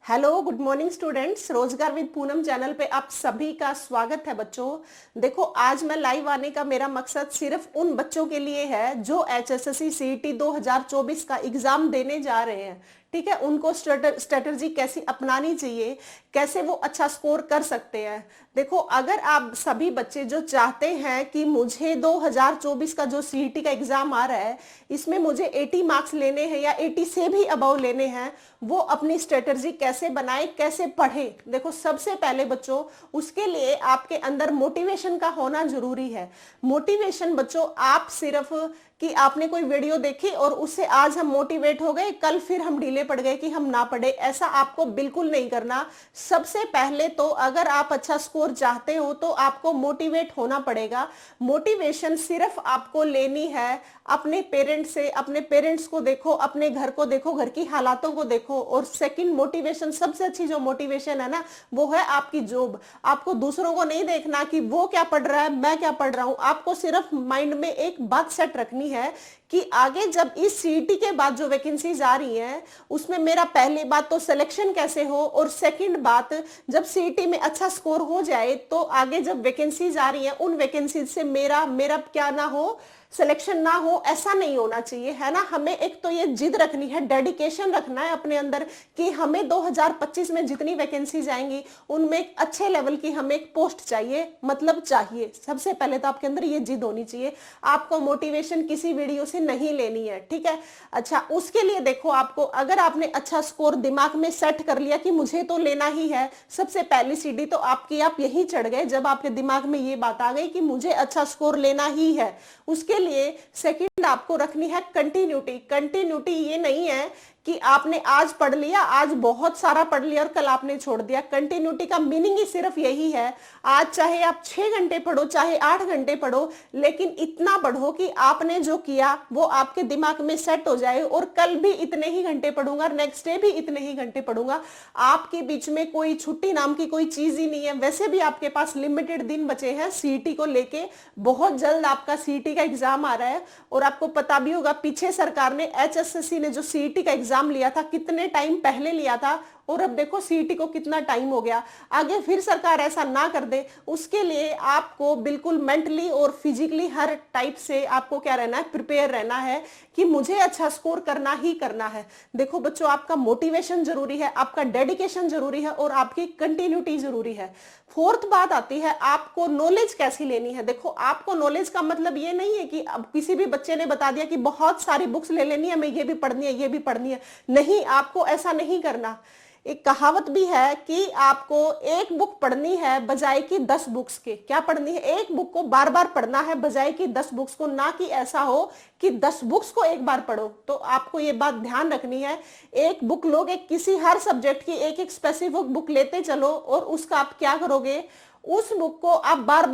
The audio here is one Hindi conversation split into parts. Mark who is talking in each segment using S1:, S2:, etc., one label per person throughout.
S1: Hello good morning students. रोजगार विद पूनम चैनल पे आप सभी का स्वागत है बच्चों। देखो, आज मैं लाइव आने का मेरा मकसद सिर्फ उन बच्चों के लिए है जो एचएसएससी सीईटी 2024 का एग्जाम देने जा रहे हैं। ठीक है, उनको स्ट्रेटजी कैसी अपनानी चाहिए, कैसे वो अच्छा स्कोर कर सकते हैं। देखो, अगर आप सभी बच्चे जो चाहते हैं कि मुझे 2024 का जो सीईटी का एग्जाम आ रहा है इसमें मुझे 80 मार्क्स लेने हैं या 80 से भी अबव लेने हैं, वो अपनी स्ट्रेटजी कैसे बनाए, कैसे पढ़े। देखो, सबसे पहले बच्चों उसके लिए आपके अंदर मोटिवेशन का होना जरूरी है। मोटिवेशन बच्चों, आप सिर्फ कि आपने कोई वीडियो देखी और उससे आज हम मोटिवेट हो गए, कल फिर हम ढीले पड़ गए कि हम ना पढ़े, ऐसा आपको बिल्कुल नहीं करना। सबसे पहले तो अगर आप अच्छा स्कोर चाहते हो तो आपको मोटिवेट होना पड़ेगा। मोटिवेशन सिर्फ आपको लेनी है अपने पेरेंट्स से। अपने पेरेंट्स को देखो, अपने घर को देखो, घर की हालातों को देखो। और सेकंड मोटिवेशन, सबसे अच्छी जो मोटिवेशन है ना, वो है आपकी जॉब। आपको दूसरों को नहीं देखना कि वो क्या पढ़ रहा है, मैं क्या पढ़ रहा हूं। आपको सिर्फ माइंड में एक बात सेट रखनी है कि आगे जब इस सीईटी के बाद जो वैकेंसीज आ रही हैं उसमें मेरा पहली बात तो सिलेक्शन कैसे हो, और सेकंड बात जब सीईटी में अच्छा स्कोर हो जाए तो आगे जब वैकेंसीज आ रही हैं उन वैकेंसीज से मेरा मेरा क्या ना हो, सिलेक्शन ना हो, ऐसा नहीं होना चाहिए, है ना। हमें एक तो ये जिद रखनी है, डेडिकेशन रखना है अपने अंदर कि हमें 2025 में जितनी वैकेंसीज आएंगी उनमें एक अच्छे लेवल की हमें एक पोस्ट चाहिए, मतलब चाहिए। सबसे पहले तो आपके अंदर ये जिद होनी चाहिए। आपको मोटिवेशन किसी वीडियो से नहीं लेनी है, ठीक है। अच्छा, उसके लिए देखो, आपको अगर आपने अच्छा स्कोर दिमाग में सेट कर लिया कि मुझे तो लेना ही है, सबसे पहली सीढ़ी तो आपकी आप यही चढ़ गए जब आपके दिमाग में ये बात आ गई कि मुझे अच्छा स्कोर लेना ही है। उसके लिए सेकंड आपको रखनी है कंटिन्यूटी। कंटिन्यूटी ये नहीं है कि आपने आज पढ़ लिया, आज बहुत सारा पढ़ लिया और कल आपने छोड़ दिया। कंटिन्यूटी का मीनिंग ही सिर्फ यही है, आज चाहे आप 6 घंटे पढ़ो, चाहे 8 घंटे पढ़ो, लेकिन इतना पढ़ो कि आपने जो किया वो आपके दिमाग में सेट हो जाए। और कल भी इतने ही घंटे पढ़ूंगा, नेक्स्ट डे भी इतने ही घंटे पढ़ूंगा। आपके बीच में कोई छुट्टी नाम की कोई चीज ही नहीं है। वैसे भी आपके पास लिमिटेड दिन बचे हैं सीईटी को लेके। बहुत जल्द आपका सीईटी का एग्जाम आ रहा है और आपको पता भी होगा पीछे सरकार ने, एचएसएससी ने जो सीईटी का एग्जाम लिया था कितने टाइम पहले लिया था, और अब देखो सीईटी को कितना टाइम हो गया। आगे फिर सरकार ऐसा ना कर दे, उसके लिए आपको बिल्कुल मेंटली और फिजिकली हर टाइप से आपको क्या रहना है, प्रिपेयर रहना है कि मुझे अच्छा स्कोर करना ही करना है। देखो बच्चों, आपका मोटिवेशन जरूरी है, आपका डेडिकेशन जरूरी है और आपकी कंटिन्यूटी जरूरी है। फोर्थ बात आती है आपको नॉलेज कैसी लेनी है। देखो, आपको नॉलेज का मतलब ये नहीं है कि अब किसी भी बच्चे ने बता दिया कि बहुत सारी बुक्स ले लेनी है, मैं ये भी पढ़नी है, ये भी पढ़नी है। नहीं, आपको ऐसा नहीं करना। एक कहावत भी है कि आपको एक बुक पढ़नी है बजाय कि 10 बुक्स के। क्या पढ़नी है? एक बुक को बार बार पढ़ना है बजाय कि 10 बुक्स को। ना कि ऐसा हो कि 10 बुक्स को एक बार पढ़ो। तो आपको ये बात ध्यान रखनी है, एक बुक लोगे, किसी हर सब्जेक्ट की एक एक स्पेसिफिक बुक लेते चलो और उसका आप क्या करोगे, उस बुक को आप बार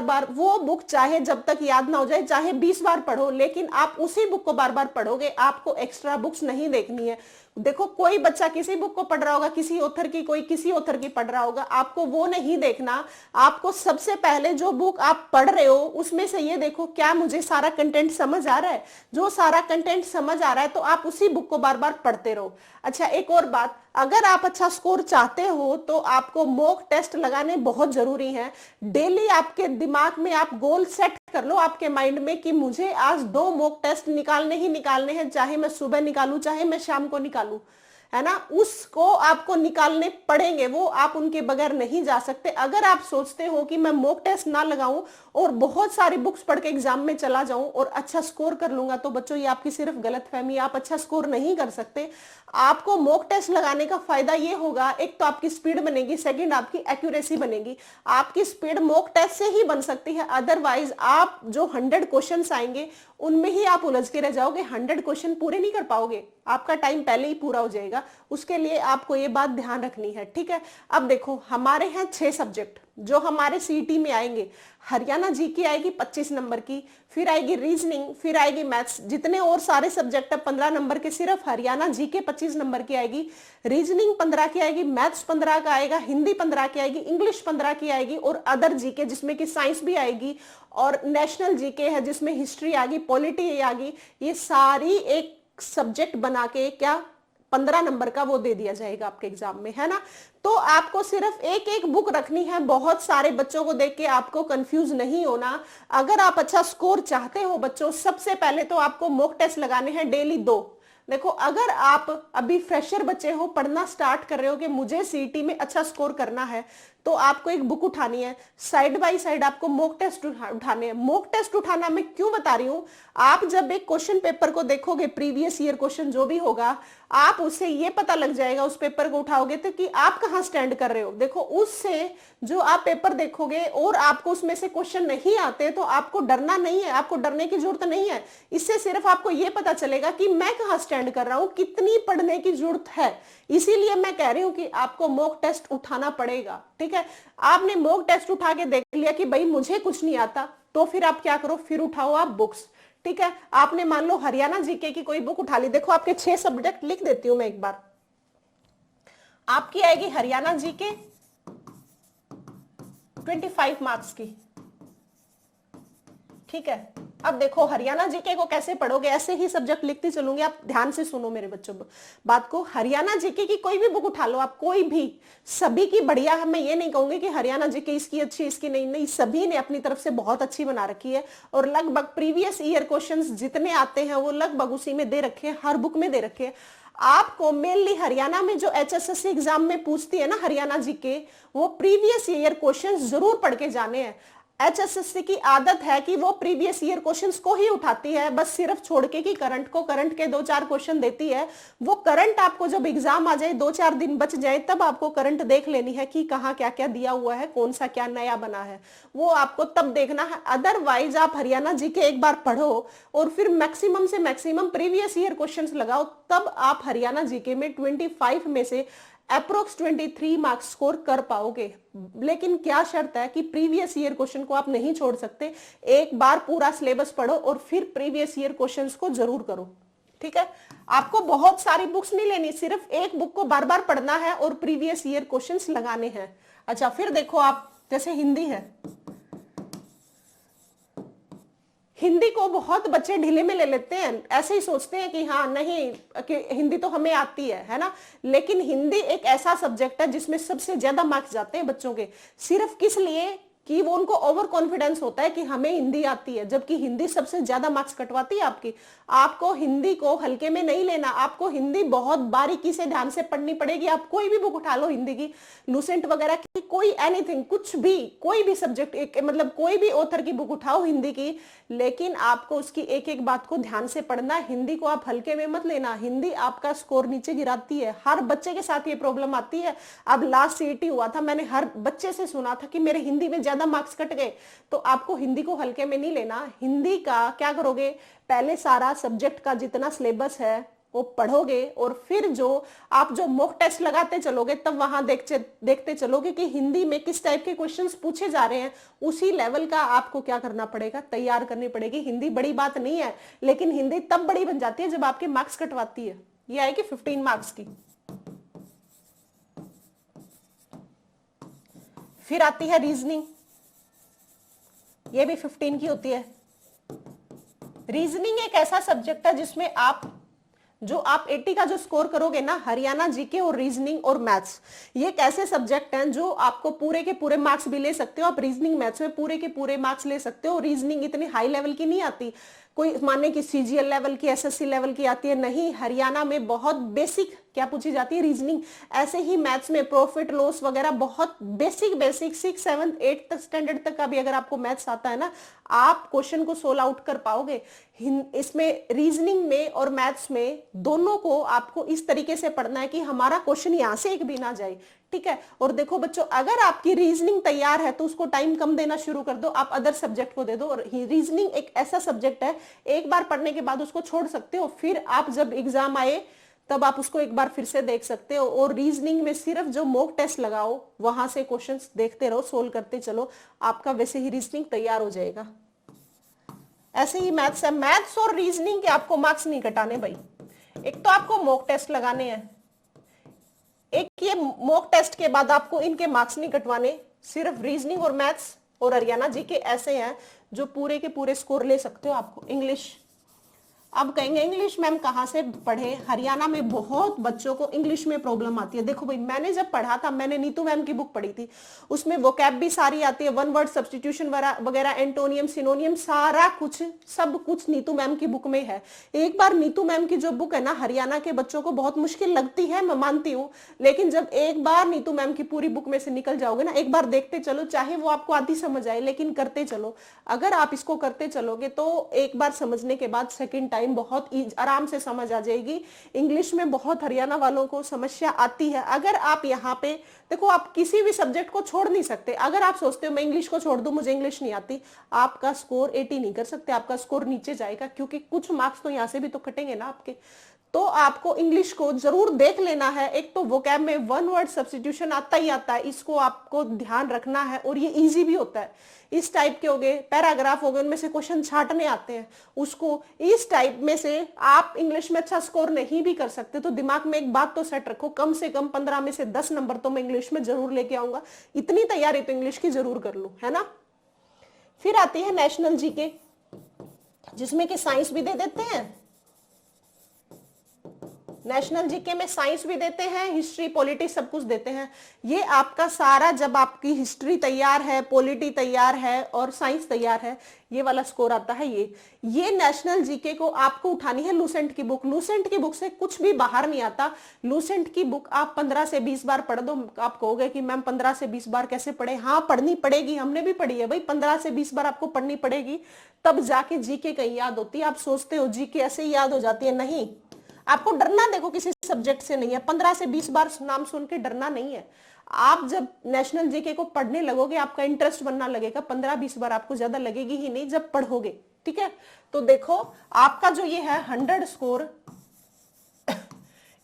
S1: बार वो बुक चाहे जब तक याद ना हो जाए, चाहे 20 बार पढ़ो, लेकिन आप उसी बुक को बार बार पढ़ोगे। आपको एक्स्ट्रा बुक्स नहीं देखनी है। देखो, कोई बच्चा किसी बुक को पढ़ रहा होगा, किसी ऑथर की, कोई किसी ऑथर की पढ़ रहा होगा, आपको वो नहीं देखना। आपको सबसे पहले जो बुक आप पढ़ रहे हो उसमें से ये देखो, क्या मुझे सारा कंटेंट समझ आ रहा है। जो सारा कंटेंट समझ आ रहा है तो आप उसी बुक को बार बार पढ़ते रहो। अच्छा, एक और बात, अगर आप अच्छा स्कोर चाहते हो तो आपको मॉक टेस्ट लगाने बहुत जरूरी है। डेली आपके दिमाग में आप गोल सेट कर लो आपके माइंड में कि मुझे आज 2 मॉक टेस्ट निकालने ही निकालने हैं, चाहे मैं सुबह निकालूं चाहे मैं शाम को निकालूं, है ना। उसको आपको निकालने पड़ेंगे, वो आप उनके बगैर नहीं जा सकते। अगर आप सोचते हो कि मैं मॉक टेस्ट ना लगाऊं और बहुत सारी बुक्स पढ़ के एग्जाम में चला जाऊं और अच्छा स्कोर कर लूंगा, तो बच्चों ये आपकी सिर्फ गलतफहमी, आप अच्छा स्कोर नहीं कर सकते। आपको मॉक टेस्ट लगाने का फायदा ये होगा, एक तो आपकी स्पीड बनेगी, सेकंड आपकी एक्यूरेसी बनेगी। आपकी स्पीड मॉक टेस्ट से ही बन सकती है, अदरवाइज आप जो 100 क्वेश्चन आएंगे उनमें ही आप उलझ के रह जाओगे, 100 क्वेश्चन पूरे नहीं कर पाओगे, आपका टाइम पहले ही पूरा हो जाएगा। उसके लिए आपको ये बात ध्यान रखनी है, ठीक है। अब देखो, हमारे हैं 6 सब्जेक्ट जो हमारे सीईटी में आएंगे। हरियाणा जीके आएगी 25 नंबर की, फिर आएगी रीजनिंग, फिर आएगी मैथ्स। जितने और सारे सब्जेक्ट है 15 नंबर के, सिर्फ हरियाणा जीके 25 नंबर की आएगी, रीजनिंग 15 की आएगी, मैथ्स 15 का आएगा, हिंदी 15 की आएगी, इंग्लिश 15 की आएगी, और अदर जीके जिसमें कि साइंस भी आएगी, और नेशनल जीके है जिसमें हिस्ट्री आ गई, पॉलिटी आ गई। ये सारी एक सब्जेक्ट बना के क्या 15 नंबर का वो दे दिया जाएगा आपके एग्जाम में, है ना। तो आपको सिर्फ एक एक बुक रखनी है, बहुत सारे बच्चों को देख के आपको कंफ्यूज नहीं होना। अगर आप अच्छा स्कोर चाहते हो बच्चों, सबसे पहले तो आपको मॉक टेस्ट लगाने हैं डेली 2। देखो, अगर आप अभी फ्रेशर बच्चे हो, पढ़ना स्टार्ट कर रहे हो कि मुझे सीईटी में अच्छा स्कोर करना है, तो आपको एक बुक उठानी है, साइड बाय साइड आपको मॉक टेस्ट उठाने हैं। मॉक टेस्ट उठाना मैं क्यों बता रही हूं, आप जब एक क्वेश्चन पेपर को देखोगे, प्रीवियस ईयर क्वेश्चन जो भी होगा, आप उससे ये पता लग जाएगा, उस पेपर को उठाओगे तो कि आप कहां स्टैंड कर रहे हो। देखो, उससे जो आप पेपर देखोगे और आपको उसमें से क्वेश्चन नहीं आते, तो आपको डरना नहीं है, आपको डरने की जरूरत नहीं है। इससे सिर्फ आपको ये पता चलेगा कि मैं कहां स्टैंड कर रहा हूं, कितनी पढ़ने की जरूरत है। इसीलिए मैं कह रही हूं कि आपको मॉक टेस्ट उठाना पड़ेगा, ठीक है। आपने मॉक टेस्ट उठा के देख लिया कि भाई मुझे कुछ नहीं आता, तो फिर आप क्या करो, फिर उठाओ आप बुक्स, ठीक है। आपने मान लो हरियाणा जीके की कोई बुक उठा ली, देखो आपके 6 सब्जेक्ट लिख देती हूं मैं एक बार। आपकी आएगी हरियाणा जीके 25 मार्क्स की, ठीक है। अब देखो हरियाणा जीके को कैसे पढ़ोगे, ऐसे ही सब्जेक्ट लिखती चलूंगी, आप ध्यान से सुनो मेरे बच्चों बात को। हरियाणा जीके की कोई भी बुक उठा लो आप, कोई भी, सभी की बढ़िया है। मैं ये नहीं कहूंगी कि हरियाणा जीके इसकी अच्छी इसकी नहीं, नहीं, सभी ने अपनी तरफ से बहुत अच्छी बना रखी है। और लगभग प्रीवियस ईयर क्वेश्चंस जितने आते हैं वो लगभग उसी में दे रखे हैं, हर बुक में दे रखे हैं। आपको मेनली हरियाणा में जो एचएसएससी एग्जाम में पूछती है ना हरियाणा जीके, वो प्रीवियस ईयर क्वेश्चंस जरूर पढ़ के जाने हैं। एचएसएससी की आदत है कि वो प्रीवियस ईयर क्वेश्चंस को ही उठाती है, बस सिर्फ छोड़ के कि करंट को, करंट के 2-4 क्वेश्चन देती है। वो करंट आपको जब एग्जाम आ जाए, 2-4 दिन बच जाए, तब आपको करंट देख लेनी है कि कहाँ क्या क्या दिया हुआ है, कौन सा क्या नया बना है, वो आपको तब देखना है। अदरवाइज आप हरियाणा जीके एक बार पढ़ो और फिर मैक्सिमम से मैक्सिमम प्रीवियस ईयर क्वेश्चंस लगाओ, तब आप हरियाणा जीके में 25 में से अप्रोक्स 23 मार्क्स स्कोर कर पाओगे। लेकिन क्या शर्त है कि प्रीवियस ईयर क्वेश्चन को आप नहीं छोड़ सकते, एक बार पूरा सिलेबस पढ़ो और फिर प्रीवियस ईयर क्वेश्चंस को जरूर करो, ठीक है। आपको बहुत सारी बुक्स नहीं लेनी, सिर्फ एक बुक को बार बार पढ़ना है और प्रीवियस ईयर क्वेश्चंस लगाने हैं। अच्छा, फिर देखो आप, जैसे हिंदी है, हिंदी को बहुत बच्चे ढीले में ले लेते हैं, ऐसे ही सोचते हैं कि हाँ नहीं, कि हिंदी तो हमें आती है ना। लेकिन हिंदी एक ऐसा सब्जेक्ट है जिसमें सबसे ज्यादा मार्क्स जाते हैं बच्चों के, सिर्फ किस लिए कि वो उनको ओवर कॉन्फिडेंस होता है कि हमें हिंदी आती है, जबकि हिंदी सबसे ज्यादा मार्क्स कटवाती है आपकी। आपको हिंदी को हल्के में नहीं लेना, आपको हिंदी बहुत बारीकी से ध्यान से पढ़नी पड़ेगी। आप कोई भी बुक उठा लो हिंदी की, लूसेंट वगैरह की, कोई एनीथिंग, कुछ भी, कोई भी सब्जेक्ट, मतलब कोई भी ऑथर की बुक उठाओ हिंदी की, लेकिन आपको उसकी एक एक बात को ध्यान से पढ़ना। हिंदी को आप हल्के में मत लेना, हिंदी आपका स्कोर नीचे गिराती है। हर बच्चे के साथ ये प्रॉब्लम आती है। अब लास्ट सीईटी हुआ था, मैंने हर बच्चे से सुना था कि मेरे हिंदी में ज्यादा मार्क्स कट गए। तो आपको हिंदी को हल्के में नहीं लेना। हिंदी का क्या करोगे, पहले सारा सब्जेक्ट का जितना सिलेबस है वो पढ़ोगे और फिर जो मॉक टेस्ट लगाते चलोगे, तब वहां देखते चलोगे कि हिंदी में किस टाइप के क्वेश्चंस पूछे जा रहे हैं, उसी लेवल का आपको क्या करना पड़ेगा, तैयार करनी पड़ेगी। हिंदी बड़ी बात नहीं है, लेकिन हिंदी तब बड़ी बन जाती है जब आपके मार्क्स कटवाती है। ये आएगी 15 मार्क्स की। फिर आती है रीजनिंग, ये भी 15 की होती है। रीजनिंग एक ऐसा सब्जेक्ट है जिसमें आप 80 का जो स्कोर करोगे ना, हरियाणा जीके और रीजनिंग और मैथ्स, ये एक ऐसे सब्जेक्ट हैं जो आपको पूरे के पूरे मार्क्स भी ले सकते हो। आप रीजनिंग मैथ्स में पूरे के पूरे मार्क्स ले सकते हो। रीजनिंग इतनी हाई लेवल की नहीं आती, कोई माने कि सीजीएल लेवल की, एसएससी लेवल की आती है, नहीं। हरियाणा में बहुत बेसिक क्या पूछी जाती है, रीजनिंग। ऐसे ही मैथ्स में प्रॉफिट लॉस वगैरह बहुत बेसिक 6, 7, 8 तक स्टैंडर्ड तक का भी अगर आपको मैथ्स आता है ना, आप क्वेश्चन को सोल्व आउट कर पाओगे। इसमें रीजनिंग में और मैथ्स में दोनों को आपको इस तरीके से पढ़ना है कि हमारा क्वेश्चन यहां से एक भी ना जाए, ठीक है। और देखो बच्चों, अगर आपकी रीजनिंग तैयार है तो उसको टाइम कम देना शुरू कर दो, आप अदर सब्जेक्ट को दे दो। और रीजनिंग एक ऐसा सब्जेक्ट है, एक बार पढ़ने के बाद उसको छोड़ सकते हो, फिर आप जब एग्जाम आए तब आप उसको एक बार फिर से देख सकते हो। और रीजनिंग में सिर्फ जो मॉक टेस्ट लगाओ, वहां से क्वेश्चंस देखते रहो, सोल्व करते चलो, आपका वैसे ही रीजनिंग तैयार हो जाएगा। ऐसे ही मैथ्स है, मैथ्स और रीजनिंग के आपको मार्क्स नहीं कटाने भाई। एक तो आपको मॉक टेस्ट लगाने हैं, एक ये मॉक टेस्ट के बाद आपको इनके मार्क्स नहीं कटवाने। सिर्फ रीजनिंग और मैथ्स और हरियाणा जीके ऐसे हैं जो पूरे के पूरे स्कोर ले सकते हो। आपको इंग्लिश, अब कहेंगे इंग्लिश मैम कहाँ से पढ़े, हरियाणा में बहुत बच्चों को इंग्लिश में प्रॉब्लम आती है। देखो भाई, मैंने जब पढ़ा था, मैंने नीतू मैम की बुक पढ़ी थी, उसमें वोकैब भी सारी आती है, वन वर्ड सब्स्टिट्यूशन वगैरह, एंटोनियम सिनोनियम सारा कुछ, सब कुछ नीतू मैम की बुक में है। एक बार नीतू मैम की जो बुक है ना, हरियाणा के बच्चों को बहुत मुश्किल लगती है, मैं मानती हूँ, लेकिन जब एक बार नीतू मैम की पूरी बुक में से निकल जाओगे ना, एक बार देखते चलो, चाहे वो आपको आधी समझ आए, लेकिन करते चलो। अगर आप इसको करते चलोगे तो एक बार समझने के बाद सेकंड टाइम बहुत आराम से समझ आ जाएगी। इंग्लिश में बहुत हरियाणा वालों को समस्या आती है। अगर आप यहाँ पे देखो, आप किसी भी सब्जेक्ट को छोड़ नहीं सकते। अगर आप सोचते हो मैं इंग्लिश को छोड़ दूं, मुझे इंग्लिश नहीं आती, आपका स्कोर 80 नहीं कर सकते, आपका स्कोर नीचे जाएगा, क्योंकि कुछ मार्क्स तो यहाँ से भी तो कटेंगे ना आपके। तो आपको इंग्लिश को जरूर देख लेना है। एक तो वोकैब में वन वर्ड सब्स्टिट्यूशन आता ही आता है, इसको आपको ध्यान रखना है, और ये इजी भी होता है। इस टाइप के हो गए, पैराग्राफ हो गए, उनमें से क्वेश्चन छांटने आते हैं, उसको इस टाइप में से आप इंग्लिश में अच्छा स्कोर नहीं भी कर सकते तो दिमाग में एक बात तो सेट रखो, कम से कम 15 में से 10 नंबर तो मैं इंग्लिश में जरूर लेके आऊंगा, इतनी तैयारी तो इंग्लिश की जरूर कर लूं, है ना। फिर आती है नेशनल जीके, जिसमें कि साइंस भी दे देते हैं। नेशनल जीके में साइंस भी देते हैं, हिस्ट्री पॉलिटी सब कुछ देते हैं। ये आपका सारा, जब आपकी हिस्ट्री तैयार है, पॉलिटी तैयार है और साइंस तैयार है, ये वाला स्कोर आता है। ये नेशनल जीके को आपको उठानी है लूसेंट की बुक। लूसेंट की बुक से कुछ भी बाहर नहीं आता। लूसेंट की बुक आप 15 से 20 बार पढ़ दो। आप कहोगे कि मैम 15 से 20 बार कैसे पढ़े? हाँ, पढ़नी पड़ेगी, हमने भी पढ़ी है भाई, 15 से 20 बार आपको पढ़नी पड़ेगी, तब जाके जीके कहीं याद होती है। आप सोचते हो जीके ऐसे ही याद हो जाती है, नहीं। आपको डरना देखो किसी सब्जेक्ट से नहीं है, 15 से 20 बार नाम सुन के डरना नहीं है। आप जब नेशनल जीके को पढ़ने लगोगे, आपका इंटरेस्ट बनना लगेगा, 15-20 बार आपको ज्यादा लगेगी ही नहीं जब पढ़ोगे, ठीक है। तो देखो आपका जो ये है 100 स्कोर,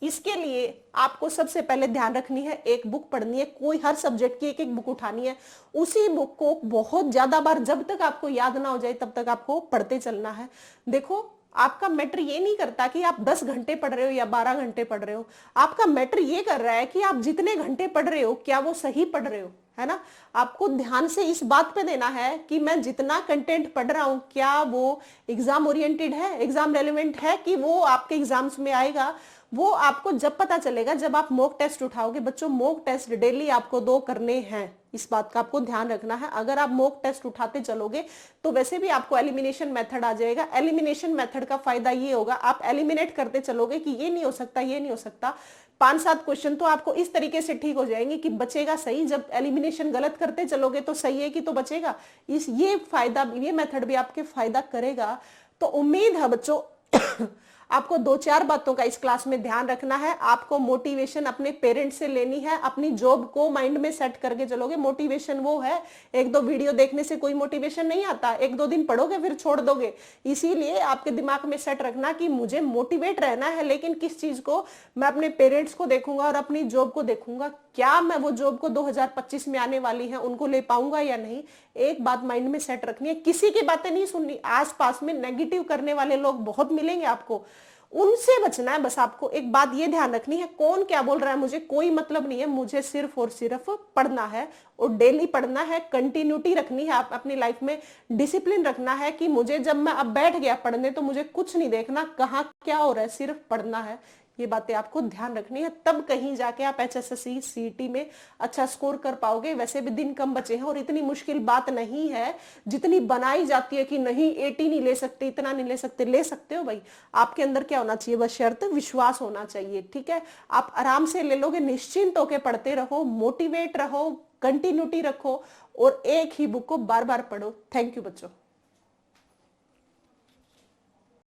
S1: इसके लिए आपको सबसे पहले ध्यान रखनी है, एक बुक पढ़नी है, कोई हर सब्जेक्ट की एक एक बुक उठानी है, उसी बुक को बहुत ज्यादा बार, जब तक आपको याद ना हो जाए तब तक आपको पढ़ते चलना है। देखो आपका मैटर ये नहीं करता कि आप 10 घंटे पढ़ रहे हो या 12 घंटे पढ़ रहे हो, आपका मैटर ये कर रहा है कि आप जितने घंटे पढ़ रहे हो क्या वो सही पढ़ रहे हो, है ना। आपको ध्यान से इस बात पे देना है कि मैं जितना कंटेंट पढ़ रहा हूं क्या वो एग्जाम ओरिएंटेड है, एग्जाम रेलेवेंट है, कि वो आपके एग्जाम्स में आएगा। वो आपको जब पता चलेगा जब आप मॉक टेस्ट उठाओगे। बच्चों, मॉक टेस्ट डेली आपको 2 करने हैं, इस बात का आपको ध्यान रखना है। अगर आप मॉक टेस्ट उठाते चलोगे तो वैसे भी आपको एलिमिनेशन मेथड आ जाएगा। एलिमिनेशन मेथड का फायदा ये होगा, आप एलिमिनेट करते चलोगे कि ये नहीं हो सकता, ये नहीं हो सकता, 5-7 क्वेश्चन तो आपको इस तरीके से ठीक हो जाएंगे कि बचेगा सही। जब एलिमिनेशन गलत करते चलोगे तो सही है कि तो बचेगा। ये फायदा, ये मेथड भी आपके फायदा करेगा। तो उम्मीद है बच्चों आपको 2-4 बातों का इस क्लास में ध्यान रखना है। आपको मोटिवेशन अपने पेरेंट्स से लेनी है, अपनी जॉब को माइंड में सेट करके चलोगे। मोटिवेशन वो है, 1-2 वीडियो देखने से कोई मोटिवेशन नहीं आता, 1-2 दिन पढ़ोगे फिर छोड़ दोगे। इसीलिए आपके दिमाग में सेट रखना कि मुझे मोटिवेट रहना है, लेकिन किस चीज को? मैं अपने पेरेंट्स को देखूंगा और अपनी जॉब को देखूंगा, क्या मैं वो जॉब को 2025 में आने वाली है उनको ले पाऊंगा या नहीं। एक बात माइंड में सेट रखनी है, किसी की बातें नहीं सुननी। आसपास में नेगेटिव करने वाले लोग बहुत मिलेंगे आपको, उनसे बचना है। बस आपको एक बात ये ध्यान रखनी है, कौन क्या बोल रहा है मुझे कोई मतलब नहीं है, मुझे सिर्फ और सिर्फ पढ़ना है और डेली पढ़ना है। कंटिन्यूटी रखनी है, आप अपनी लाइफ में डिसिप्लिन रखना है कि मुझे जब मैं अब बैठ गया पढ़ने तो मुझे कुछ नहीं देखना कहाँ क्या हो रहा है, सिर्फ पढ़ना है। ये बातें आपको ध्यान रखनी है, तब कहीं जाके आप HSSC CET में अच्छा स्कोर कर पाओगे। वैसे भी दिन कम बचे हैं और इतनी मुश्किल बात नहीं है जितनी बनाई जाती है कि नहीं 80 नहीं ले सकते, इतना नहीं ले सकते। ले सकते हो भाई, आपके अंदर क्या होना चाहिए? बस शर्त विश्वास होना चाहिए, ठीक है। आप आराम से ले लोगे, निश्चिंत होकर पढ़ते रहो, मोटिवेट रहो, कंटिन्यूटी रखो और एक ही बुक को बार बार पढ़ो। थैंक यू बच्चों।